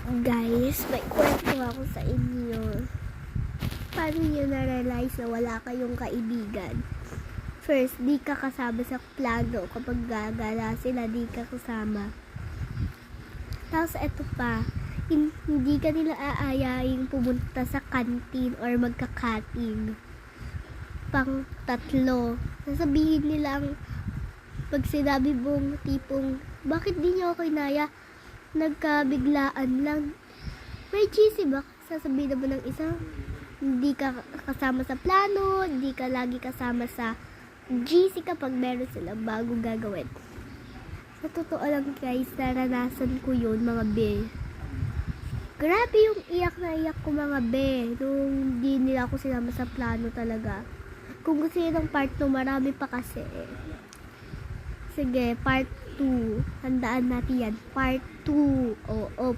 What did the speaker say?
Guys, may kwento ako sa inyo. Paano nyo na-realize na wala kayong kaibigan? First, di ka kasama sa plano. Kapag gagala sila, di ka kasama. Tapos eto pa, hindi ka nila aayaing pumunta sa kantin or magka-cutting. Pang tatlo, sasabihin nilang pag sinabi mong tipong, bakit di nyo ako inaya? Nagkabiglaan lang. May GC ba? Sasabihin naman ng isa, hindi ka kasama sa plano, hindi ka lagi kasama sa GC kapag meron silang bagong gagawin. Sa totoo lang guys, naranasan ko yun mga be. Grabe yung iyak na iyak ko mga be, nung di nila ako sinama sa plano talaga. Kung gusto nyo ng part 2, marami pa kasi. Sige, part 2. Handaan natin yan. Part 2. Oo,